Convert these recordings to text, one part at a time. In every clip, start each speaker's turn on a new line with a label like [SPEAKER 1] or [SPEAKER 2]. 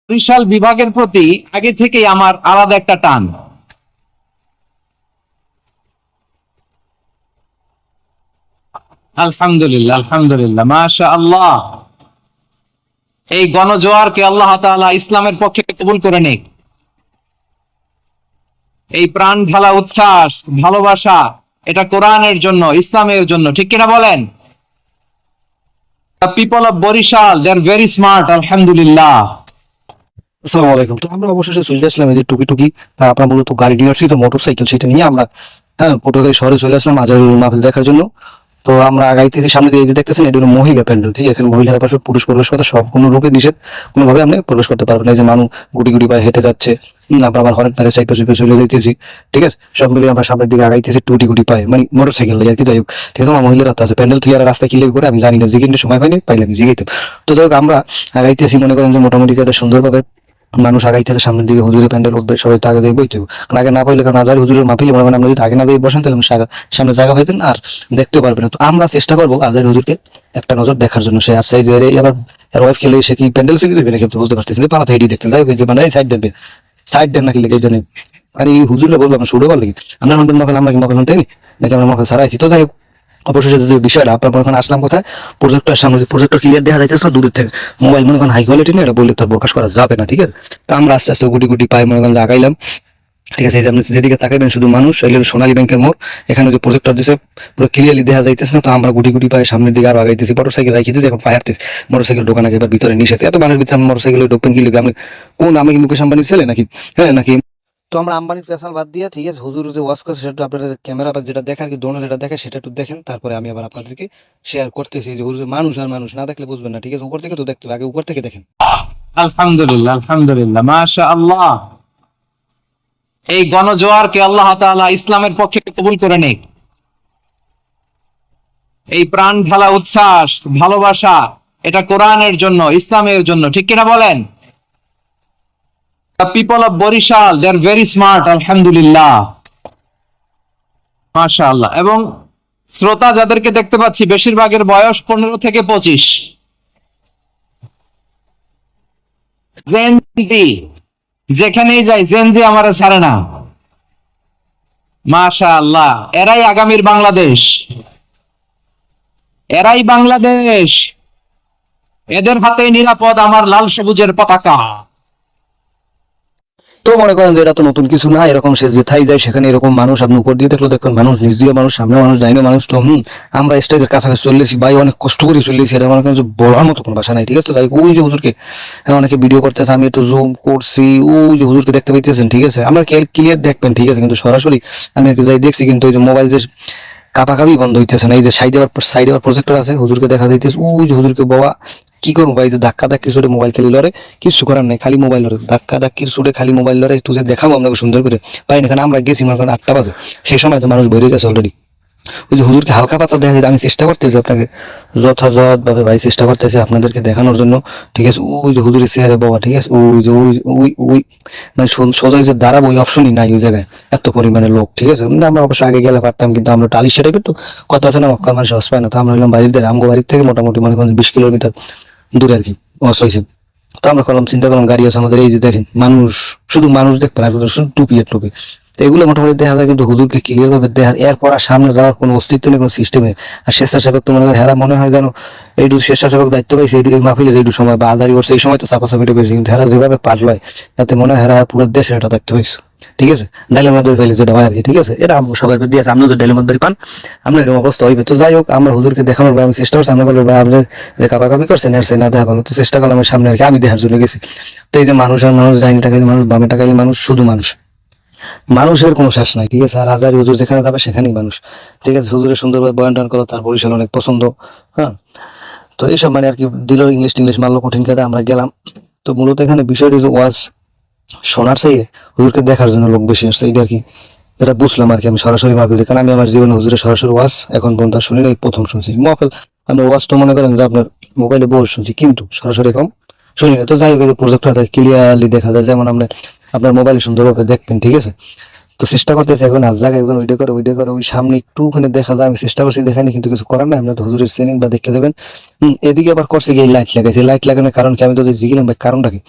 [SPEAKER 1] বরিশাল বিভাগের প্রতি আগে থেকেই আমার আলাদা একটা টান। আলহামদুলিল্লাহ, আলহামদুলিল্লাহ, মাশাআল্লাহ। এই গণজোয়ারকে আল্লাহ তাআলা ইসলামের পক্ষে কবুল করে নিক। এই প্রাণ ঢালা উচ্ছ্বাস, ভালোবাসা, এটা কোরআনের জন্য, ইসলামের জন্য, ঠিক কিনা বলেন? The people of Barishal, they are very smart, আলহামদুলিল্লাহ।
[SPEAKER 2] আসসালামু আলাইকুম। তো আমরা অবশেষে চলে আসলাম এই যে টুকি টুকি আপনার মূলত গাড়ি নিয়ে আসছি, তো মোটরসাইকেল সেটা নিয়ে আমরা পটুয়াখালী শহরে চলে আসলাম আজহারুল মাহফিল দেখার জন্য। তো আমরা আগাইতেছি, সামনে দিয়ে এই যে দেখতেছেন এটা হলো মহিলা প্যান্ডেল, ঠিক আছে? এখানে মহিলারা পাশে পুরুষ প্রবেশ করতে সম্পূর্ণ রূপে নিষেধ, কোনোভাবে আপনি প্রবেশ করতে পারবেন না। এই যে মানুষ গুটি গুটি পায়ে হেঁটে যাচ্ছে, আমরা আবার হরেন পারে সাইকেল সুইপে চলে যাইতেছি, ঠিক আছে? সব মিলিয়ে আমরা সামনের দিকে আগাইতেছি টুটি গুটি পায়ে, মানে মোটরসাইকেল আর কি। যাই হোক, ঠিক আছে, আমার মহিলারা তো আছে প্যান্ডেল থেকে আর রাস্তা কিলে করে আমি জানি না, জিগিনের সময় পাইনি, পাইলাম জিগাইতাম। তো যাই হোক, আমরা আগাইতেছি, মনে করেন যে মোটামুটি সুন্দরভাবে মানুষ আগাইতেছে সামনের দিকে। হুজুরের প্যান্ডেল উঠবে, সবাই তো আগে দিয়ে বইতে হবে, কারণ আগে না পাইলে, কারণ আজারি হুজুরের মাহফিলে মনে করেন আপনি যদি আগে না দিয়ে বসেন তাহলে সামনে জায়গা পাইবেন আর দেখতেও পারবেন না। তো আমরা চেষ্টা করবো আজারি হুজুরকে একটা নজর দেখার জন্য। সে আসছে যে এবার এর ওয়াইফ খেলে সে কি প্যান্ডেল সিঁড়ি দেবে নাকি বুঝতে পারতেছি না, পালাতে হেঁটে দেখতে যাই হয়েছে, মানে সাইড দেবে, সাইড দেন নাকি লেগে জানেন। আর এই হুজুরে বলবো আমরা শুরু করলে আমরা মকল, আমরা কি মকল তাই নাকি আমরা মকল ছাড়াইছি। তো যাই হোক, অবশেষে যে বিষয়টা আপনার এখন আসলাম কোথায়, প্রজেক্টর সামনে। প্রজেক্টর ক্লিয়ার দেখা যাইতেছে না দূরের থেকে, মোবাইল মনে করেন হাই কোয়ালিটি না, এটা বললে তার প্রকাশ করা যাবে না, ঠিক আছে? তো আমরা আস্তে আস্তে গুটি গুটি পাই মনে করেন লাগাইলাম, ঠিক আছে? এই যে আপনি যেদিকে তাকাইবেন শুধু মানুষ, এগুলো সোনালী ব্যাংকের মোড়, এখানে যে প্রজেক্টর দিচ্ছে পুরো ক্লিয়ারলি দেখা যাইতেছে না। তো আমরা গুটি গুটি পাই সামনের দিকে আরো আগাইতেছি, মোটরসাইকেল রাখিতেছি, এখন পাহাড় থেকে মোটরসাইকেল ঢোকা নাকি এবার ভিতরে নিষেধ। এত মানুষের ভিতরে মোটরসাইকেল ঢোকবেন কি লিখে? আমি কোন, আমি কি মুকেশ আম্বানির ছেলে নাকি? হ্যাঁ নাকি? তো আমরা আম্বানির পেশাল বাদ দিয়ে, ঠিক আছে, হুজুর যে ওয়াশ করছে সেটা আপনাদের ক্যামেরা বা যেটা দেখার কি দোনো যেটা দেখে সেটা একটু দেখেন, তারপরে আমি আবার আপনাদেরকে শেয়ার করতেছি। যে হুজুর মানুষ আর মানুষ না দেখলে বুঝবেন না, ঠিক আছে? উপর থেকে তো দেখতে হবে, আগে উপর থেকে দেখেন।
[SPEAKER 1] আলহামদুলিল্লাহ, আলহামদুলিল্লাহ, মাশাআল্লাহ। এই গণজোয়ারকে আল্লাহ তাআলা ইসলামের পক্ষে কবুল করে নিক। এই প্রাণ ঢালা উচ্ছ্বাস, ভালোবাসা, এটা কোরআনের জন্য, ইসলামের জন্য, ঠিক কিনা বলেন? The people of Barishal, they are very smart, আলহামদুলিল্লাহ, মাশাআল্লাহ। এবং শ্রোতা যাদেরকে দেখতে পাচ্ছি বেশিরভাগের বয়স 15 থেকে 25। জেনজি, যেখানেই যাই জেনজি আমারে ছাড়ে না, মাশাআল্লাহ। এরাই আগামীর বাংলাদেশ, এরাই বাংলাদেশ। এদের হাতে নিরাপদ আমার লাল সবুজের পতাকা।
[SPEAKER 2] তো মনে করেন যে এটা তো নতুন কিছু না, এরকম সে যেথাই যায় সেখানে এরকম মানুষ আপনি উপর দিয়ে দেখলো দেখবেন মানুষ, নিচ দিয়ে মানুষ, সামনে মানুষ, ডাইনে মানুষ। তো আমরা স্টেজের কাছাকাছি চলেছি ভাই, অনেক কষ্ট করে চলেছি, এটা মনে করেন যে বলার মতো কোনো ভাষা নাই, ঠিক আছে? তাই ওই যে হুজুরকে অনেকে ভিডিও করতেছে, আমি একটু জুম করছি, ওই যে হুজুরকে দেখতে পাইতেছেন, ঠিক আছে? আমরা ক্লিয়ার দেখবেন, ঠিক আছে? কিন্তু সরাসরি আমি আর কি যাই দেখছি, কিন্তু ওই যে মোবাইল যে কাপাকাপি বন্ধ হইতেছে না। এই যে সাইডে আবার প্রজেক্টর আছে, হুজুরকে দেখা যাইতেছে, ওই যে হুজুরকে বাবা কি করবো ভাই, যে ধাক্কা ধাক্কি ছুটে মোবাইল খেলি লড়ে, কিছু করার নাই, খালি মোবাইল লড়ে, ধাক্কা ধাক্কির ছুটে খালি মোবাইল লড়ে। একটু যে দেখাবো আপনাকে সুন্দর করে পাই না, এখানে আমরা গেছি মনে করেন 8টা বাজে, সেই সময় তো মানুষ বেরিয়ে গেছে অলরেডি। ওই যে হুজুরকে হালকা পাতলা দেখা যায়, আমি চেষ্টা করতেছি আপনাকে যথাযথ ভাবে ভাই, চেষ্টা করতেছি আপনাদেরকে দেখানোর জন্য, ঠিক আছে? ওই যে হুজুরের চেহারা বাবা, ঠিক আছে? ওই যে ওই ওই ওই মানে সোজা যে দাঁড়াবো ওই অপশনই নাই ওই জায়গায়, এত পরিমাণে লোক, ঠিক আছে? কিন্তু আমরা অবশ্য আগে গেলে পারতাম, কিন্তু আমরা টালি সেটাই তো কথা আছে না, মক্কার মানুষ হস পায় না। তো আমরা হলাম বাড়ির আমগো বাড়ির থেকে মোটামুটি মনে করেন 20 কিলোমিটার দূরে আর কি হস হয়েছে। তো আমরা করলাম, চিন্তা করলাম গাড়ি আছে আমাদের, এই যে দেখেন মানুষ, শুধু মানুষ দেখবেন আর শুধু টুপি আর টুপি। তো এগুলো মোটামুটি দেখা যায়, কিন্তু হুজুরকে ক্লিয়ার ভাবে দেখা, এরপর আর সামনে যাওয়ার কোনো অস্তিত্ব নেই, কোনো সিস্টেমে। আর স্বেচ্ছাসেবক তো মনে হয় হেরা মনে হয় যেন এইটু স্বেচ্ছাসেবক দায়িত্ব পাইছে এই মাহফিলের এইটু সময় বা আদারি করছে, এই সময় তো চাপাচাপিটা বেশি, কিন্তু হেরা যেভাবে পারলায় তাতে মনে হয় হেরা পুরো দেশে এটা দায়িত্ব পাইছে, ঠিক আছে? ডাইলের মধ্যে ফেলে যেটা হয় আর কি, ঠিক আছে? এটা সবাই দিয়ে আছে, আপনিও যে ডাইলের মধ্যে পান আপনার এরকম অবস্থা হইবে। তো যাই হোক, আমরা হুজুরকে দেখানোর আমি চেষ্টা করছি, আমরা বলবো ভাই আপনি যে কাপাকাপি করছেন এর সে না দেখা ভালো। তো চেষ্টা করলাম সামনে আর কি, আমি দেখার জন্য গেছি। তো এই যে মানুষ আর মানুষ, ডাইনি টাকালি মানুষ, বামে টাকালি মানুষ, শুধু মানুষ, মানুষের কোনো শেষ নাই, ঠিক আছে? আর হাজারি হুজুর যেখানে যাবে সেখানেই মানুষ, ঠিক আছে? হুজুরের সুন্দরভাবে বয়ান টয়ন করো, তার বরিশাল অনেক পছন্দ, হ্যাঁ। তো এইসব মানে আর কি দিল, ইংলিশ টিংলিশ মারলো কঠিন খেতে, আমরা গেলাম। তো মূলত এখানে বিষয়টি যে ওয়াজ শোনার চেয়ে হুজুরকে দেখার জন্য লোক বেশি আসছে, এটা আর কি যেটা বুঝলাম আর কি। আমি সরাসরি মাহফিল, কারণ আমি আমার জীবনে হুজুরের সরাসরি ওয়াজ এখন পর্যন্ত শুনি না, এই প্রথম শুনছি মাহফিল। আমি ওয়াজটা মনে করেন যে আপনার মোবাইলে বসে শুনছি, কিন্তু সরাসরি কম শুনি না। তো যাই হোক, প্রজেক্টর ক্লিয়ারলি দেখা যায়, যেমন আমরা আপনার মোবাইলে সুন্দরভাবে দেখবেন, ঠিক আছে? তো চেষ্টা করতেছি এখন আজ জায়গায় একজন ভিডিও করে ওই সামনে একটু ওখানে দেখা যায়, আমি চেষ্টা করছি দেখাইনি, কিন্তু কিছু করার নাই, আমরা তো হুজুরের চেনেন বা দেখতে যাবেন। এদিকে আবার করছে গিয়ে লাইট লাগাইছে, লাইট লাগানোর কারণ কি আমি তো জিগিলাম ভাই কারণটা কি?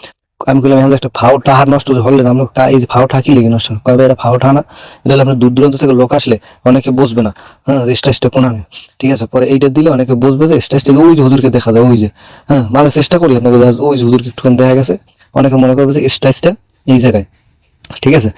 [SPEAKER 2] আমি বললাম এখন একটা ফাও টাহার নষ্ট হলে না, আমরা এই যে ফাওটা কি লেগে নষ্ট কবে, এটা ফাওটা না, এটা হলে আপনার দূর দূরান্ত থেকে লোক আসলে অনেকে বসবে না, হ্যাঁ স্টেজটা কোনা নেই, ঠিক আছে। পরে এইটা দিলে অনেকে বসবে যে স্টেজ থেকে ওই যে হুজুরকে দেখা যায়, ওই যে হ্যাঁ মানে চেষ্টা করি আপনাকে, ওই যে হুজুরকে একটুখানি দেখা গেছে, অনেকে মনে করবে যে স্টেজটা এই জায়গায়, ঠিক আছে।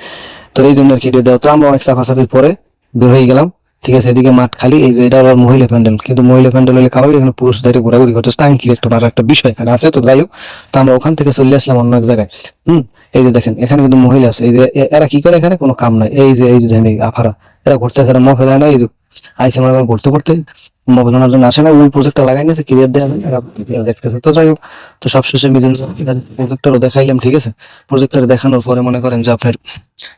[SPEAKER 2] তো এই জন্য আর কি এটা দেওয়া। তো আমরা অনেক চাপাচাপির পরে বের হয়ে গেলাম, ঠিক আছে। এদিকে মাঠ খালি, এই যে এটা হলো মহিলা প্যান্ডেল, কিন্তু মহিলা প্যান্ডেল হলে কামাই, এখানে পুরুষদের ঘোরাঘুরি করছে, টাইম কি একটা বড় একটা বিষয় এখানে আছে। তো যাই হোক, তো আমরা ওখান থেকে চলে আসলাম অন্য এক জায়গায়। এই যে দেখেন এখানে কিন্তু মহিলা আছে, এই যে এরা কি করে, এখানে কোনো কাম নাই, এই যে দেখেন এই আফারা, এরা ঘুরতে আসে, এরা মফে দেয় না, এই যে আইসে মনে করেন ঘুরতে ঘুরতে, মোবাইল ওনার জন্য আসে না, ওই প্রজেক্টটা লাগাই নিয়েছে ক্লিয়ার দেওয়া এরা দেখতেছে। তো যাই হোক, তো সবশেষে নিজের প্রজেক্টরও দেখাইলাম, ঠিক আছে। প্রজেক্টর দেখানোর পরে মনে করেন যে আপনার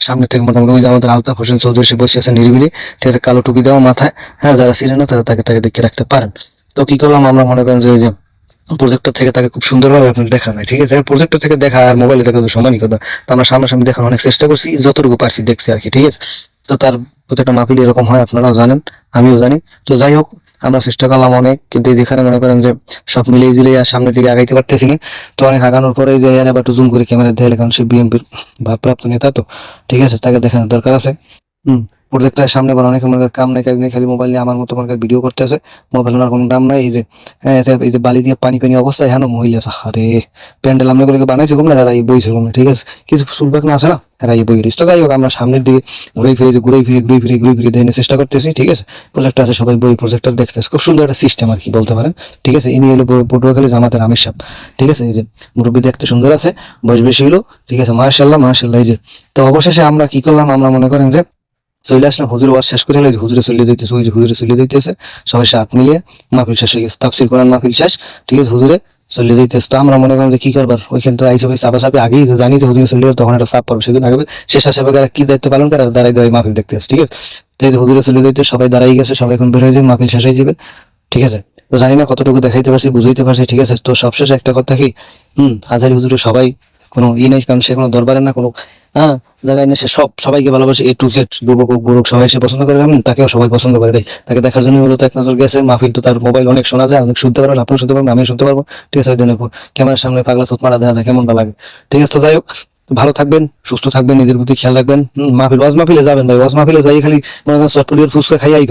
[SPEAKER 2] সামনে থেকে মোটামুটি ওই যে আমাদের আলতাফ হোসেন চৌধুরী সে বসে আছে নিরিবিলি, ঠিক আছে, কালো টুপি দেওয়া মাথায়, হ্যাঁ যারা ছিলেন না তারা তাকে তাকে দেখে রাখতে পারেন। তো কি করলাম আমরা, মনে করেন যে ওই যে প্রজেক্টর থেকে তাকে খুব সুন্দরভাবে আপনার দেখা যায়, ঠিক আছে। প্রজেক্টর থেকে দেখা আর মোবাইলে দেখা তো সমানই কথা। তো আমরা সামনাসামনি দেখার অনেক চেষ্টা করছি, যতটুকু পারছি দেখছি আর কি, ঠিক আছে। তো তার প্রত্যেকটা মাহফিল এরকম হয়, আপনারাও জানেন, আমিও জানি। তো যাই হোক, আমরা চেষ্টা করলাম অনেক, কিন্তু এখানে মনে করেন যে সব মিলিয়ে দিলে আর সামনের দিকে আগাইতে পারতেছি না। তো অনেক আগানোর পরে যে এর আবার একটু জুম করে ক্যামেরা দেখালে, কারণ সে বিএনপির ভারপ্রাপ্ত নেতা, তো ঠিক আছে, তাকে দেখানোর দরকার আছে। প্রজেক্টের সামনে বড় অনেক মনে করেন কাম নাই কাজ নেই, খালি মোবাইল নিয়ে আমার মতো মনে করেন ভিডিও করতে আছে, মোবাইল ওনার কোনো দাম নাই। এই যে হ্যাঁ, এই যে বালি দিয়ে পানি পানি অবস্থা, হ্যাঁ মহিলা আছে, আরে প্যান্ডেল আমরা করে বানাইছে কমলে, তারা এই বইছে কমলে, ঠিক আছে, কিছু চুলবাক না আছে না, এরা এই বই রিস। তো যাই হোক, আমরা সামনের দিকে ঘুরে ফিরে দেখানোর চেষ্টা করতেছি, ঠিক আছে। প্রজেক্ট আছে, সবাই বই প্রজেক্টর দেখতেছে, খুব সুন্দর একটা সিস্টেম আর কি বলতে পারেন, ঠিক আছে। ইনি হলো পটুয়াখালী জামাতের আমির সাহেব, ঠিক আছে। এই যে মুরব্বী দেখতে সুন্দর আছে, বয়স বেশি হলো, ঠিক আছে, মাশাআল্লাহ মাশাআল্লাহ। এই যে তো অবশেষে আমরা কি করলাম, আমরা মনে করেন যে চলে আসলাম, হুজুর ওয়াজ শেষ করে হলে হুজুরে চলে যাইতেছে, ওই যে হুজুরে চলে যাইতেছে, সবাই সাথ মিলিয়ে মাহফিল শেষ হয়ে গেছে, তাফসীর কোরআন মাহফিল শেষ, ঠিক আছে, হুজুরে চলে যাইতেছে। তো আমরা মনে করেন যে কি করবার, ওইখান তো আইসে চাপা চাপি আগেই তো জানি যে হুজুরে চলে যাবে, তখন একটা চাপ পড়বে, সেদিন আগে শেষ আসে কি দায়িত্ব পালন করে, আর দাঁড়াই দাঁড়াই মাহফিল দেখতে আসে, ঠিক আছে। তো এই যে হুজুরে চলে যাইতে সবাই দাঁড়াই গেছে, সবাই এখন বের হয়ে যাবে, মাহফিল শেষ হয়ে যাবে, ঠিক আছে। তো জানি না কতটুকু দেখাইতে পারছি, বুঝাইতে পারছি, ঠিক আছে। তো সবশেষে একটা কথা কি, হাজারি হুজুরে সবাই কোনো নাই, কারণ সে কোনো দরবারে না, কোনো হ্যাঁ জায়গায় না, সে সবাইকে ভালোবাসে, এ টু জেড, যুবক হোক বুড়ো সবাই সে পছন্দ করে, তাকেও সবাই পছন্দ করে। তাকে দেখার জন্য হলো তো এক নজর গেছে মাহফিল, তো তার মোবাইল অনেক শোনা যায়, অনেক শুনতে পারবেন, আপনিও শুনতে পারবেন, আমিও শুনতে পারবো, ঠিক আছে। ওই জন্য ক্যামেরার সামনে পাগলা চোখ মারা দেখা যায় কেমনটা লাগে, ঠিক আছে। তো যাই হোক, ভালো থাকবেন, সুস্থ থাকবেন, নিজের প্রতি খেয়াল রাখবেন। মাহফিলে যাবেন ভাই, ওয়াজ মাহফিলে যাই খালি মনে করেন চটপটির ফুচকা খাইয়াই